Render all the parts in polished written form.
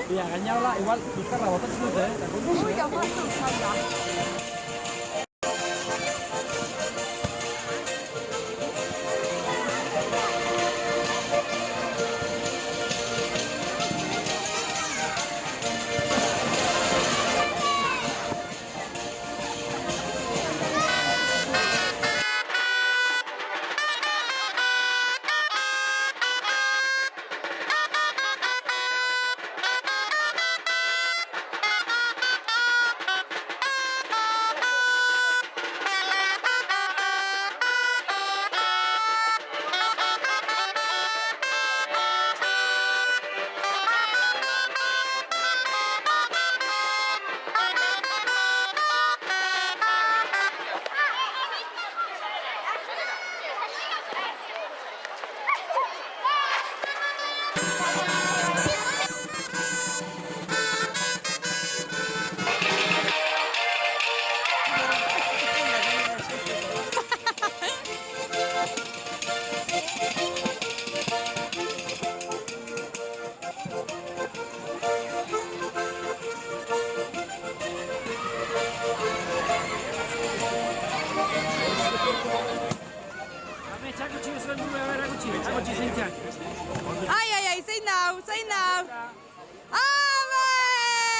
Iya, gainera igual buscarla botatzen dute, Ai, ai, ai, zein nau, zein nau. Abets!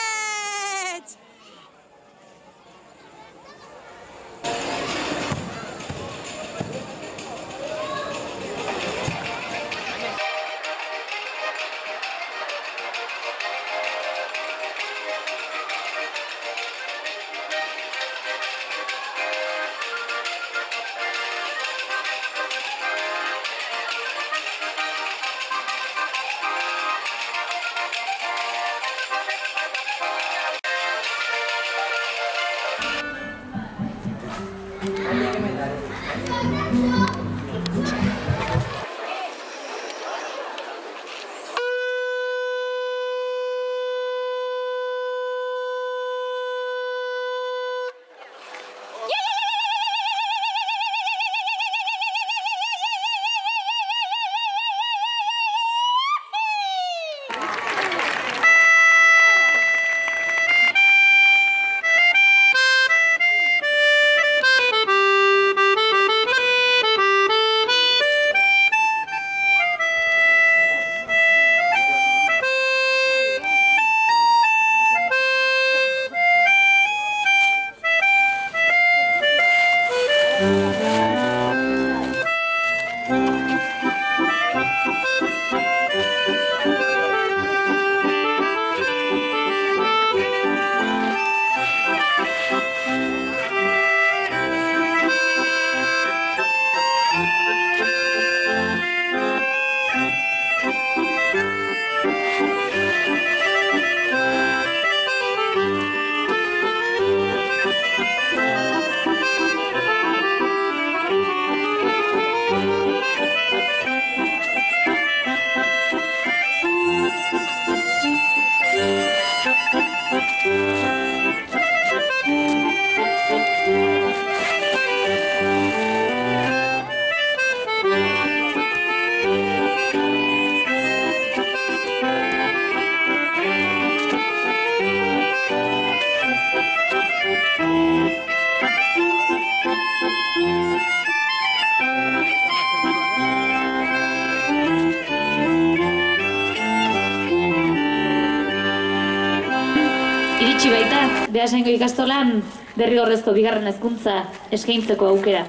Iritsi baita, Beasaingo ikastolan derrigorrezko bigarren hezkuntza eskaintzeko aukera.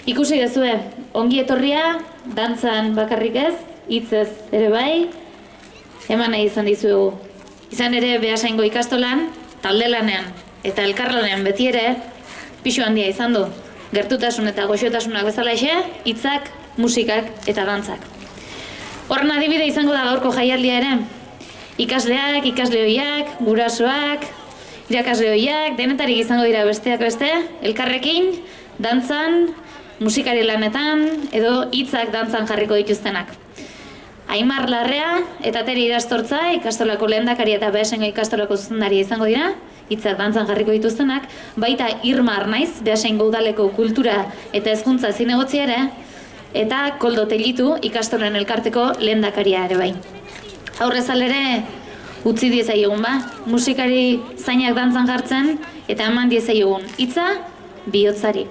Ikusi dezue, ongi etorria, dantzan bakarrik ez, hitzez ere bai, eman nahi izan dizuegu. Izan ere Beasaingo ikastolan, talde lanean eta elkarlanean beti ere, pisu handia izan du. Gertutasun eta goxotasunak bezalaxe, hitzak, musikak eta dantzak. Horren adibide izango da gaurko jaialdia ere. Ikasleak, ikasleoiak, gurasoak, irakasleoiak, denetarik izango dira besteak beste, elkarrekin, dantzan, musikari lanetan, edo hitzak dantzan jarriko dituztenak. Aimar Larrea eta Teri Irastortza, ikastolako lehendakari eta Beasaingo ikastolako zuzendaria izango dira, hitzak dantzan jarriko dituztenak, baita Irma Arnaiz, Beasaingo udaleko kultura eta hezkuntza zinegotzia ere, eta Koldo Tellitu, ikastolen elkarteko lehendakaria ere bai. Aurrez alere, utzi diezaiegun ba, musikari zainak dantzan jartzen eta eman diezaiegun hitza bihotzari.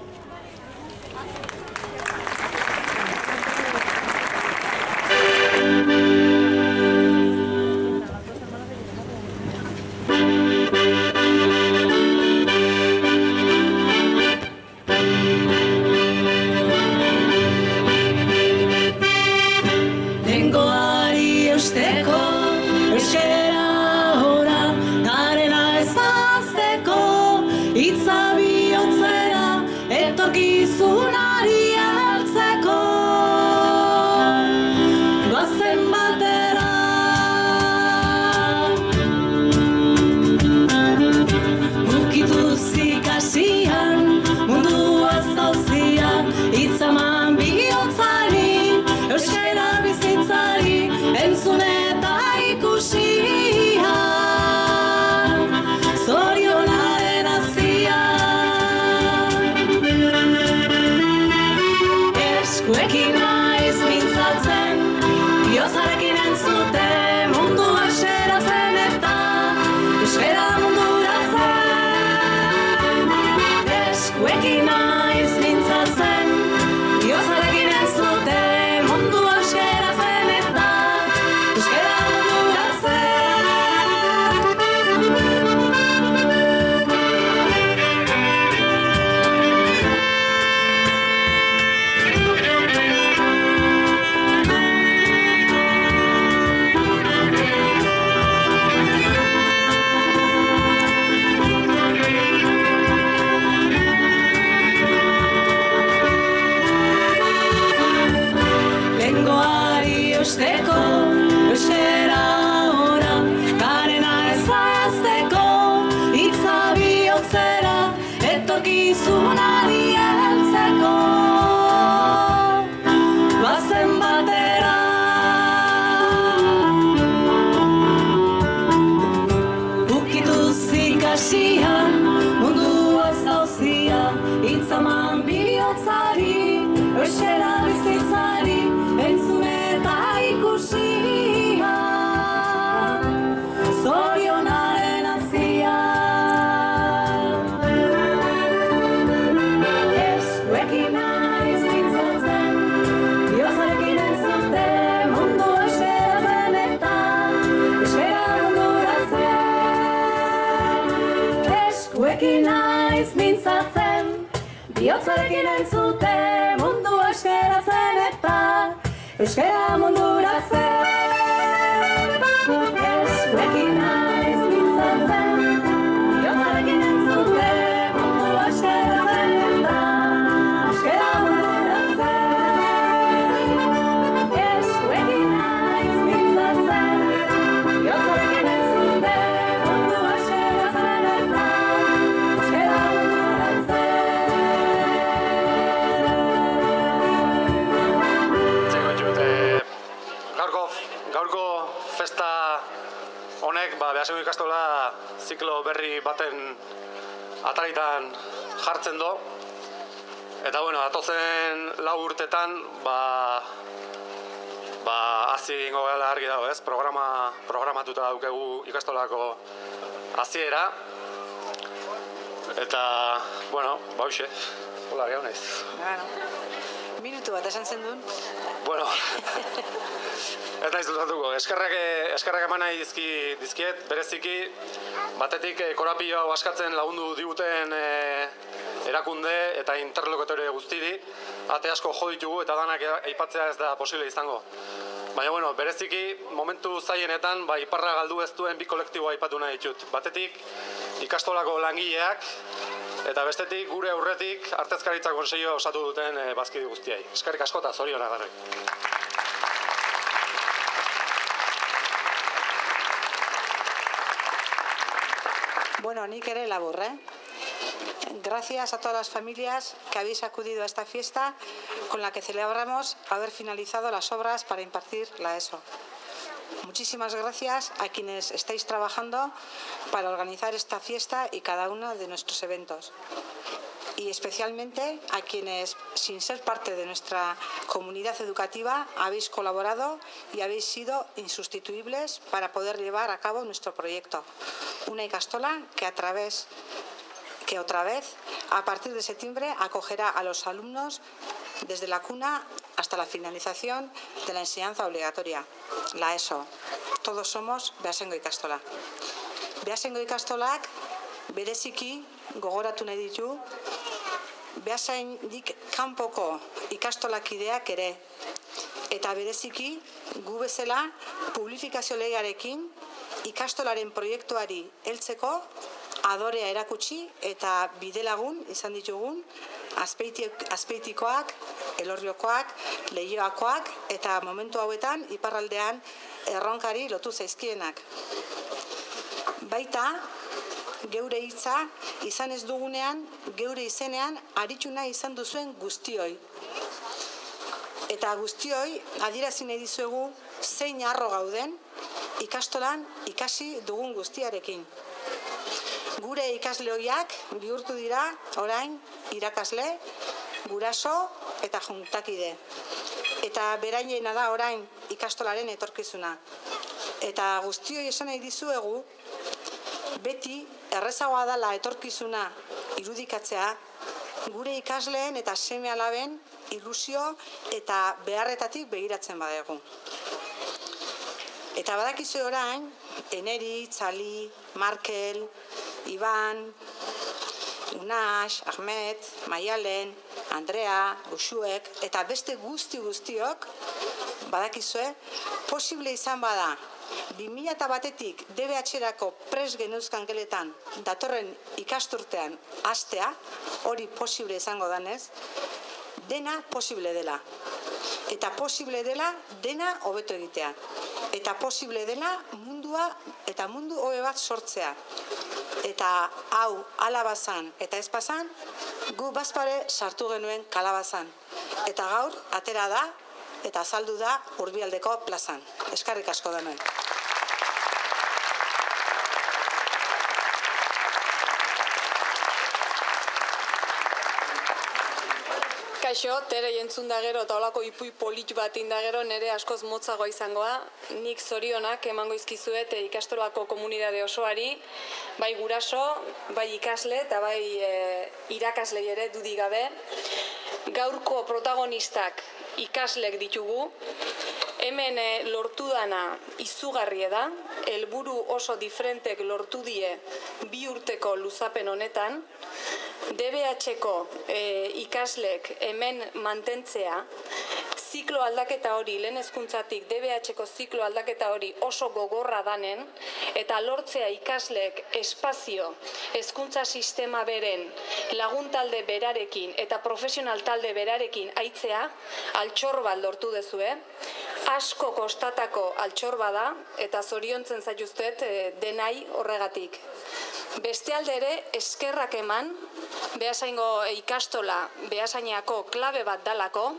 Biotzarekin entzute mundu euskeratzen eta euskera munduratzen. Eskuekin naiz mintzatzen, bihotzarekin entzute mundu euskeratzen eta euskera munduratzen. Eskuekin naiz mintzatzen, bihotzarekin entzute mundu euskeratzen eta euskera munduratzen. Gaurko festa honek Beasaingo ikastola ziklo berri baten ataritan jartzen do. Eta datozen 4 urtetan hasi egingo gela argi dago, ez? Programatuta daukegu ikastolako hasiera. Eta, hoxe, hola gehiago naiz. minutu bat esan zen duen. Bueno, ez naiz luzatuko. Eskerrak eman nahi dizkiet, bereziki, batetik korapio hau askatzen lagundu diguten erakunde eta interlokutore guztiri, ate asko jo ditugu eta danak aipatzea ez da posible izango. Baina, bueno, bereziki, momentu zailenetan, iparra galdu ez duen bi kolektiboa aipatu nahi ditut. Batetik, ikastolako langileak, eta bestetik, gure aurretik, Artezkaritza Konseilua osatu duten bazkide guztiai. Eskerrik asko eta zorionak denoi. Bueno, nik ere labur, Gracias a todas las familias que habéis acudido a esta fiesta con la que celebramos haber finalizado las obras para impartir la ESO. Muchísimas gracias a quienes estáis trabajando para organizar esta fiesta y cada uno de nuestros eventos. Y especialmente a quienes, sin ser parte de nuestra comunidad educativa, habéis colaborado y habéis sido insustituibles para poder llevar a cabo nuestro proyecto. Una ikastola que otra vez, a partir de septiembre, acogerá a los alumnos desde la cuna hasta la finalización de la enseñanza obligatoria, la ESO. Todos somos Beasaingo ikastola. Beasaingo ikastolak bereziki gogoratu nahi ditu Beasaindik kanpoko ikastolakideak ere. Eta bereziki gu bezala publifikazio legearekin ikastolaren proiektuari heltzeko adorea erakutsi eta bidelagun izan ditugun Azpeitikoak, Elorriokoak, Leioakoak eta momentu hauetan iparraldean erronkari lotu zaizkienak. Baita, geure hitza izan ez dugunean, geure izenean aritxuna izan duzuen guztioi. Eta guztioi adierazi nahi dizuegu zein harro gauden ikastolan ikasi dugun guztiarekin. Gure ikasle hoiak bihurtu dira orain irakasle, guraso eta juntakide. Eta berainena da orain ikastolaren etorkizuna. Eta guztioi esan nahi dizuegu, beti errezagoa dela etorkizuna irudikatzea, gure ikasleen eta seme-alaben ilusio eta beharretatik begiratzen badegu. Eta badakizu orain, Eneri, Txali, Markel, Iban, Unax, Ahmed, Maialen, Andrea, Uxuek eta beste guztiok badakizue posible izan bada 2001-tik DBH-erako prest geneuzkan geletan datorren ikasturtean hastea, hori posible izango danez, dena posible dela. Eta posible dela dena hobeto egitea. Eta posible dela mundua eta mundu hobe bat sortzea. Eta hau alabazan eta ez pasan, gu bazpare sartu genuen kalabazan. Eta gaur atera da eta azaldu da Urbialdeko plazan. Eskerrik asko denoi. Kaixo, tere jentzun da gero eta olako ipui polit bat inda gero nire askoz motzagoa izangoa. Nik zorionak emango izkizuet ikastolako komunidade osoari, bai guraso, bai ikasle eta bai irakasle ere dudik gabe. Gaurko protagonistak ikaslek ditugu, hemen lortu dana izugarrie da, helburu oso diferentek lortu die 2 urteko luzapen honetan, DBH-ko ikaslek hemen mantentzea, ziklo aldaketa hori, lehen hezkuntzatik DBH-ko ziklo aldaketa hori oso gogorra danen, eta lortzea ikaslek espazio, hezkuntza sistema beren, lagun talde berarekin eta profesional talde berarekin aitzea, altxor bat lortu dezue, asko kostatako altxor bada, eta zoriontzen zaituztet denai horregatik. Beste aldere, eskerrak eman, Beasaingo ikastola, Beasaineako klabe bat dalako,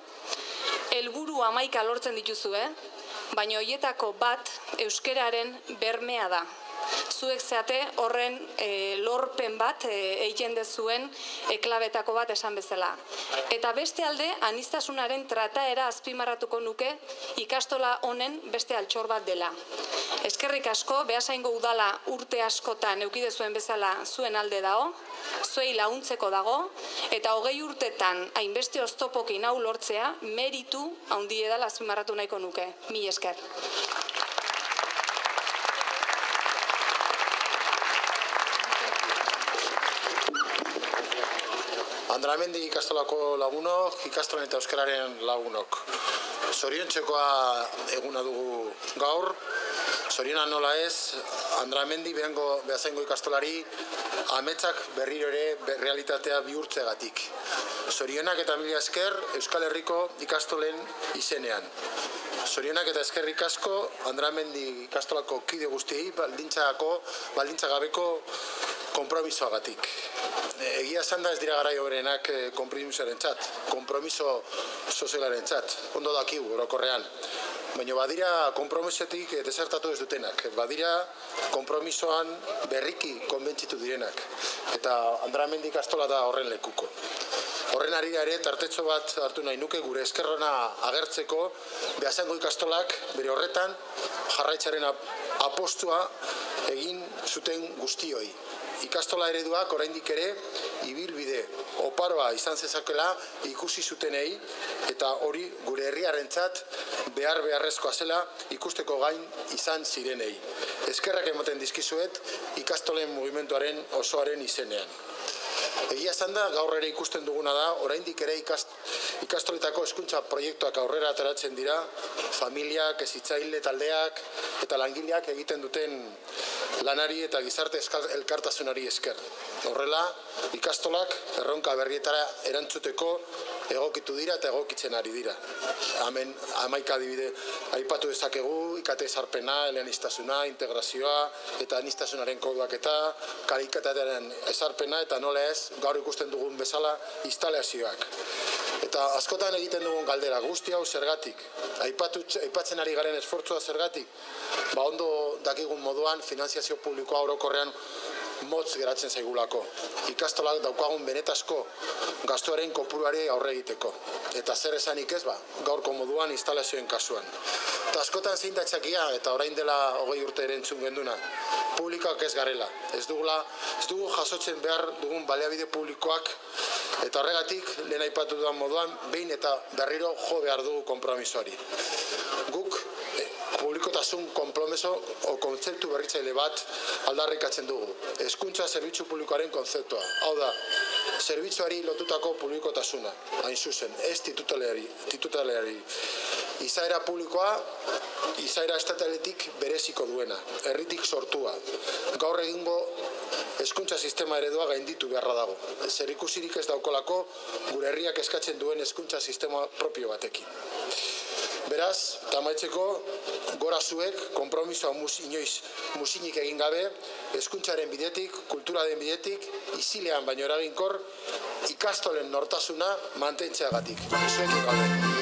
helburu 11 lortzen dituzue, baina horietako bat euskeraren bermea da. Zuek zeate horren lorpen bat egiten dezuen klabetako bat esan bezala. Eta beste alde, aniztasunaren trataera azpimarratuko nuke ikastola honen beste altxor bat dela. Eskerrik asko, Beasaingo udala urte askotan eukide zuen bezala zuen alde dago, zuei laguntzeko dago, eta 20 urtetan hainbeste oztopokin hau lortzea meritu handia dela azpimarratu nahiko nuke. Mila esker. Andramendi ikastolako lagunok, ikastolen eta euskararen lagunok. Zoriontzekoa eguna dugu gaur. Zoriona nola ez, Andramendi Beasaingo ikastolari ametsak berriro ere realitatea bihurtzegatik. Zorionak eta mila esker Euskal Herriko ikastolen izenean. Zorionak eta eskerrik asko Andramendi ikastolako kide guztiei baldintza gabeko konpromisoagatik. Egia esan da ez dira garai hoberenak konpromiso sozialaren txat, ondo dakigu orokorrean. Baina badira konpromisoetik desertatu ez dutenak, badira konpromisoan berriki konbentzitu direnak. Eta Andramendi ikastola da horren lekuko. Horren harira ere, tartetxo bat hartu nahi nuke gure eskerrona agertzeko Beasaingo ikastolak bere horretan jarraitzaren apostua egin zuten guztioi. Ikastola ereduak oraindik ere ibilbide oparoa izan zezakela ikusi zutenei eta hori gure herriarentzat beharrezkoa zela ikusteko gain izan zirenei. Eskerrak ematen dizkizuet ikastolen mugimenduaren osoaren izenean. Egia esan da, gaur ere ikusten duguna da, oraindik ere ikastoletako hezkuntza proiektuak aurrera ateratzen dira, familiak, hezitzaile taldeak eta langileak egiten duten lanari eta gizarte elkartasunari esker. Horrela, ikastolak erronka berrietara erantzuteko egokitu dira eta egokitzen ari dira. Hemen 11 adibide aipatu dezakegu, IKT ezarpena, eleaniztasuna, integrazioa eta aniztasunaren koduaketa, kalitatearen ezarpena eta nola ez, gaur ikusten dugun bezala instalazioak. Eta askotan egiten dugun galdera guzti hau zergatik. Aipatzen ari garen esfortzua zergatik. Ondo dakigun moduan finanziazio publikoa orokorrean motz geratzen zaigulako. Ikastolak daukagun benetazko gastuaren kopuruari aurre egiteko. Eta zer esanik ez gaurko moduan instalazioen kasuan. Eta askotan zein da txakia, eta orain dela 20 urte ere entzun genduna, publikoak ez garela. Ez dugu jasotzen behar dugun baliabide publikoak, eta horregatik, lehen aipatu dudan moduan, behin eta berriro jo behar dugu konpromisoari. Guk publikotasun konpromiso o kontzeptu berritzaile bat aldarrikatzen dugu. Hezkuntza zerbitzu publikoaren kontzeptua. Hau da, zerbitzuari lotutako publikotasuna, hain zuzen, ez titutalari. Izaera publikoa, izaera estataletik bereziko duena, herritik sortua. Gaur egingo hezkuntza sistema eredua gainditu beharra dago. Zerikusirik ez daukolako gure herriak eskatzen duen hezkuntza sistema propio batekin. Beraz, eta amaitzeko, gora zuek, konpromisoa inoiz musinik egin gabe, hezkuntzaren bidetik, kulturaren bidetik, izilean baino eraginkor, ikastolen nortasuna mantentzeagatik. Zuekin gabe.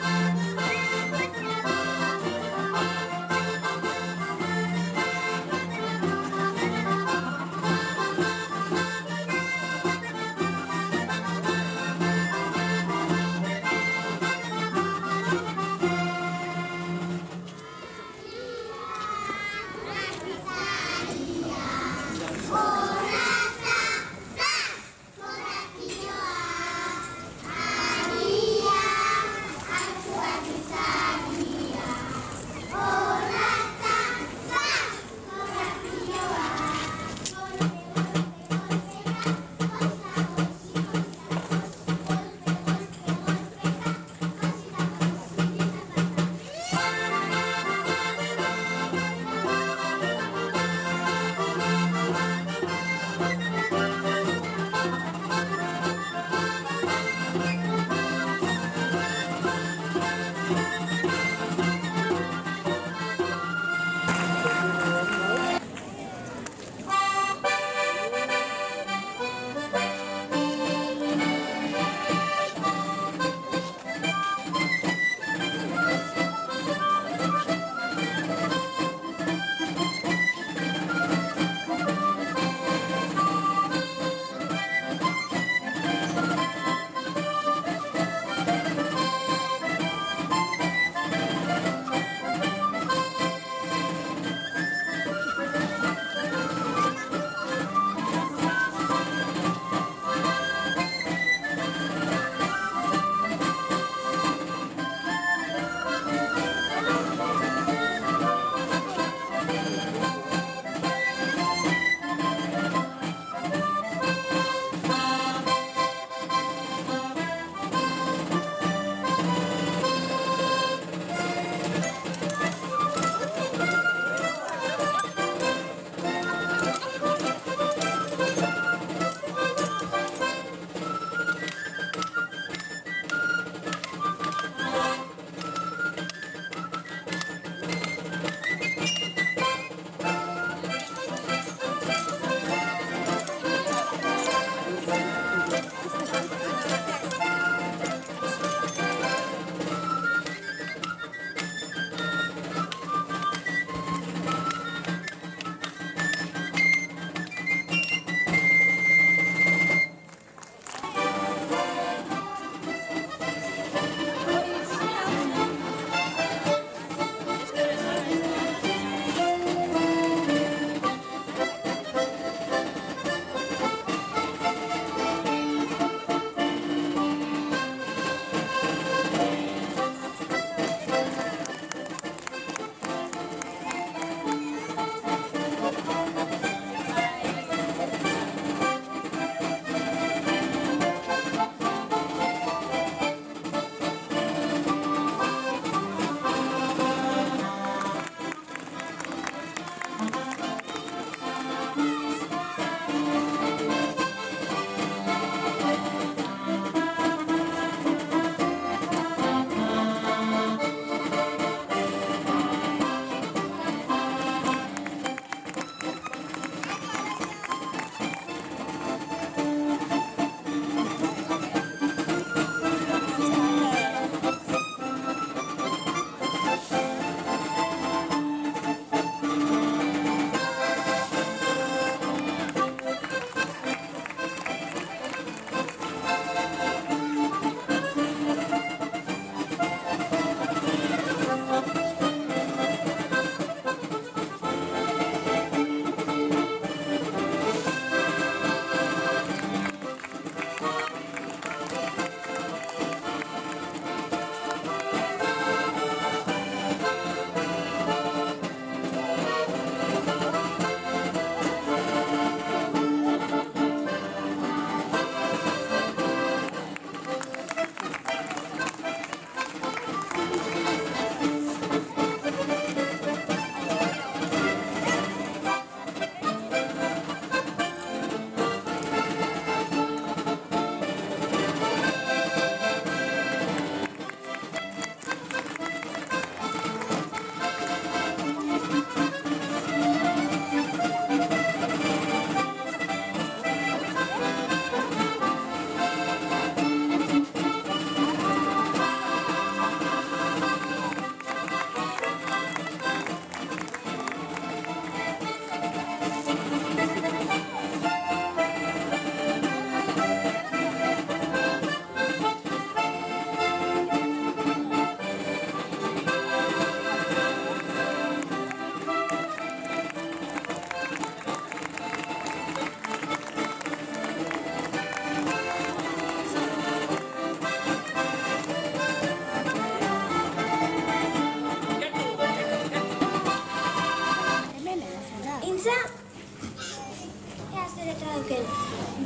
letra dauken.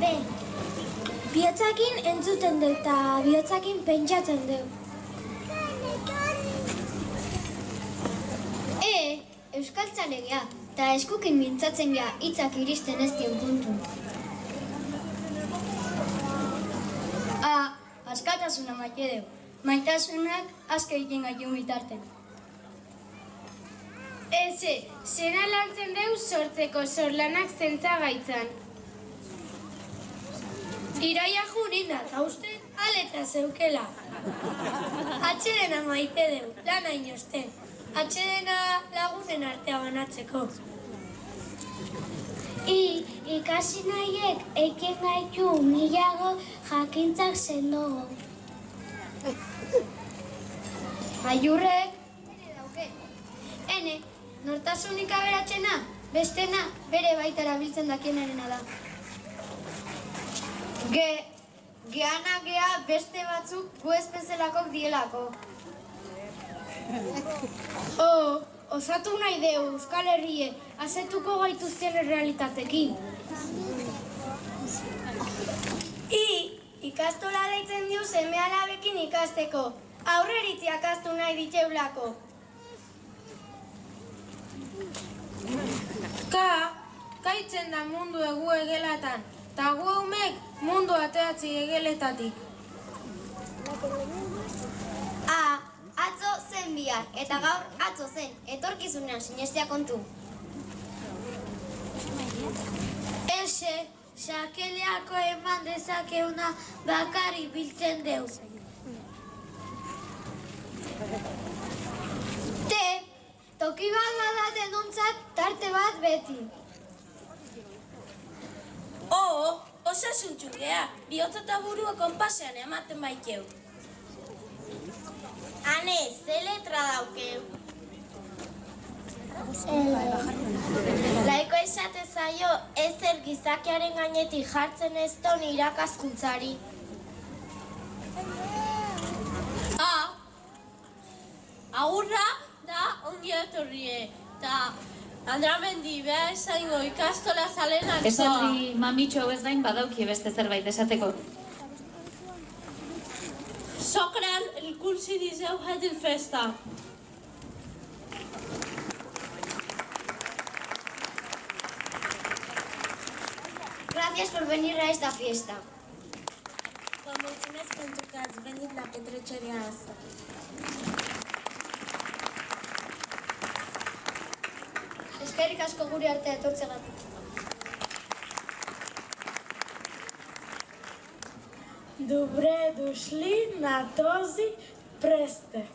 B. Bihotzakin entzuten deu eta bihotzakin pentsatzen deu. E. Euskaltzalegea eta eskukin mintzatzen gea hitzak iristen ez dion puntu. A. Askatasuna maite deu. Maitasunak asko egiten gaitu bitarten. Ez, zena lantzen deu sortzeko sorlanak zentzagaitzan. Iraia jurin da, eta uste aleta zeukela. Atxedena maite deu, lana inosten. Atxedena lagunen artea banatzeko. Ikasi nahiek eiken gaitu milago jakintzak sendogo. Aiurrek dauke. Ene, nortasunik aberatsena, bestena bere baita erabiltzen dakienarena da. Geana gea beste batzuk gu ez bezelakok dielako. Osatu nahi deu Euskal Herrie, azetuko gaituzten realitatekin. Ikastola deitzen dio seme-alabekin ikasteko. Aurreritziak astu nahi ditzeulako. Kaitzen da mundu egu egelatan, eta gu eumek mundu ateatzi egeletatik. Atzo zen bihar, eta gaur atzo zen, etorkizunean sinestea kontu. Ese, sakeleako eman dezakeuna bakari biltzen deuz. Te, toki bat badaten untzat tarte bat beti. Osasuntxu gea, bihotza eta burua konpasean ematen baikeu. Ane, ze letra daukeu? Laiko esate zaio ezer gizakiaren gainetik jartzen ez ton irakaskuntzari. Agurra da ongi etorrie, eta Andramendi beha esaingo ikastola zalen altzoa. Esaldi mamitxo hau ez gain badauki beste zerbait esateko. Sokran elkursi dizeu jaten festa. Gracias por venir a esta fiesta. Mulțumesc pentru că ați venit la petrecerea asta. Eskerrik asko gure artea etortzegatik. Добре дошли на този престе.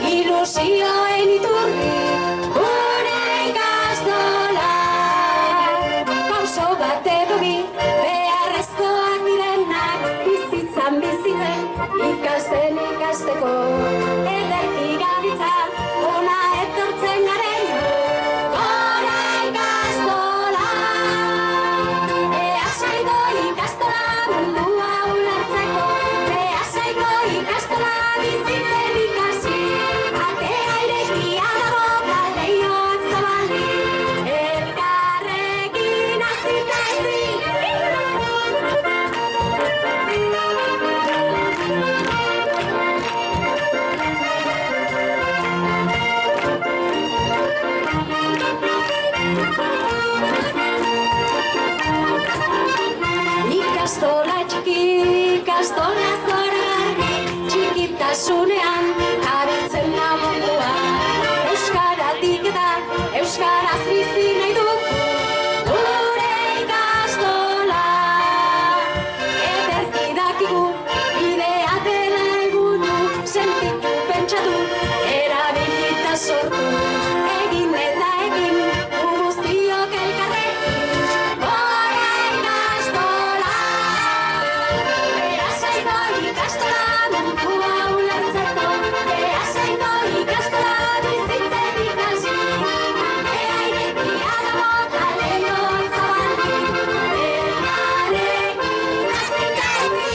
Ilusioen iturri, gure ikastola. Pauso bat edo bi, beharrezkoak direnak, bizitzan bizitzen, ikasten ikasteko. Ederki gabiltza, ona etortzen garen, gora ikastola. Beasaiko ikastola, mundua ulertzeko, beasaiko ikastola, bizitzen ikasi. Atea irekia dago, sortu, egin eta egin, guztiok elkarrekin, gora ikastola. Beasaingo ikastola, mundua ulertzeko, Beasaingo ikastola, bizitzen ikasi. Bea irekia dago, eta leiho zabalik, elkarrekin hasi eta hezi.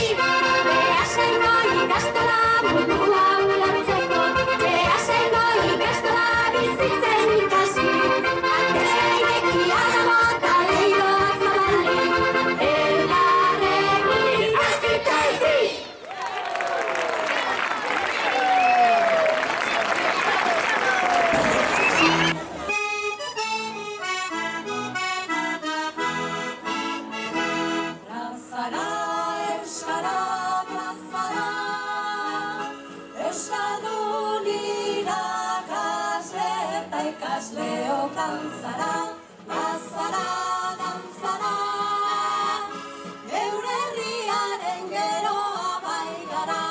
Beasaingo ikastola, mundua ulertzeko, Beasaingo ikastola, bizitzen ikasi. Bea irekia dago, eta leiho zabalik, elkarrekin hasi eta hezi. Plazara, euskara, plazara, euskaldun irakasle eta ikasleok dantzara, plazara, dantzara, geure herriaren geroa baikara.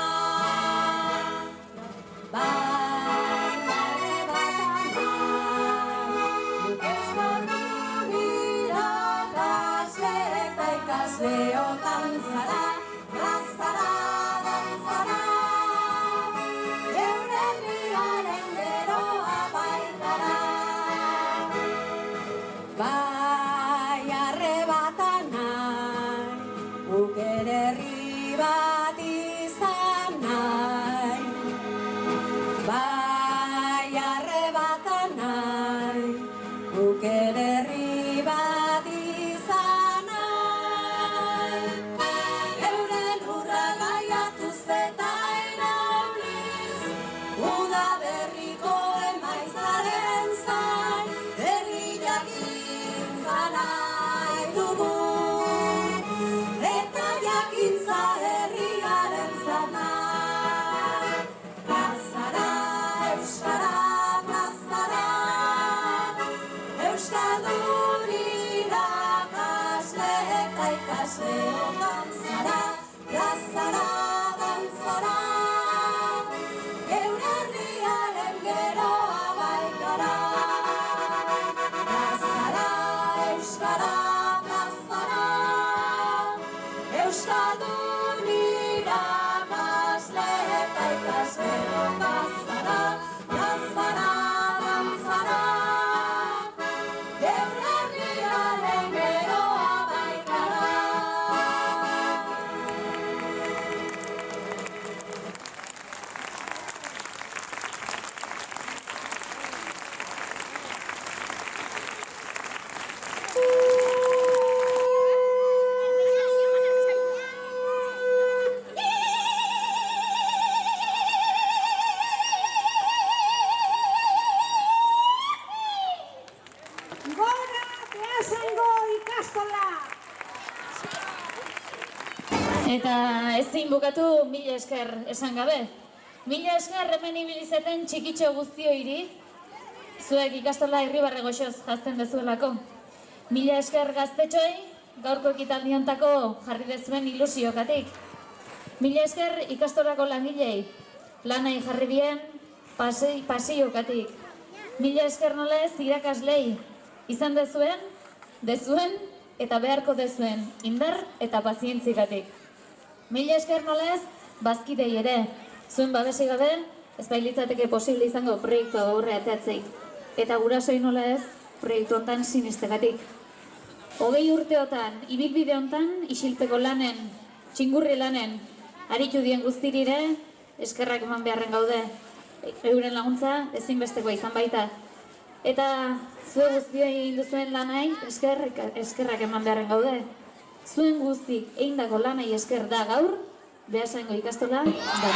Bailare bat amak, euskaldun irakasle eta ikasleok dantzara, plazara, dantzara, geure herriaren geroa baikara. Bai arrebata nahi, guk ere herri bat izan nahi. Bai arrebata nahi, guk ere herri bat izan nahi. Geure lurra gaiatuz eta irauliz, udaberriko emaitzaren zain, herri jakintza nahi dugu, eta jakintza herriarentzat nahi. Plazara, euskara, plazara, euskaldun irakasle eta ikasleok dantzara, plazara, dantzara, geure herriaren geroa baikara. Plazara, euskara, plazara, euskaldun irakasle eta ikasleok dantzara, plazara, dantzara, geure herriaren geroa baikara. Gora Beasaingo ikastola! Eta ezin bukatu mila esker esan gabe. Mila esker hemen ibilizeten txikitxo guztioiri, zuek ikastola Irribarre goxoz jazten dezuelako. Mila esker gaztetxoei, gaurko ekitaldiontako jarri dezuen ilusiokatik. Mila esker ikastolako langilei, lanai jarri bien pasiokatik. Mila esker nolez irakaslei, izan dezuen eta beharko dezuen indar eta pazientzikatik. Mila esker nolez bazkidei ere, zuen babesik gabe ez bailitzateke posible izango proiektua aurre ateatzei. Eta gurasoi nolez proiektu hontan sinestegatik. 20 urteotan, ibilbide hontan, isilpeko lanen, txingurri lanen, aritu dien guztirire, eskerrak eman beharren gaude. Euren laguntza ezinbestekoa izan baita. Eta zue guztioi egin duzuen lanai, eskerrak eman beharren gaude. Zuen guztik egindako lanai esker da gaur, Beasaingo ikastola, da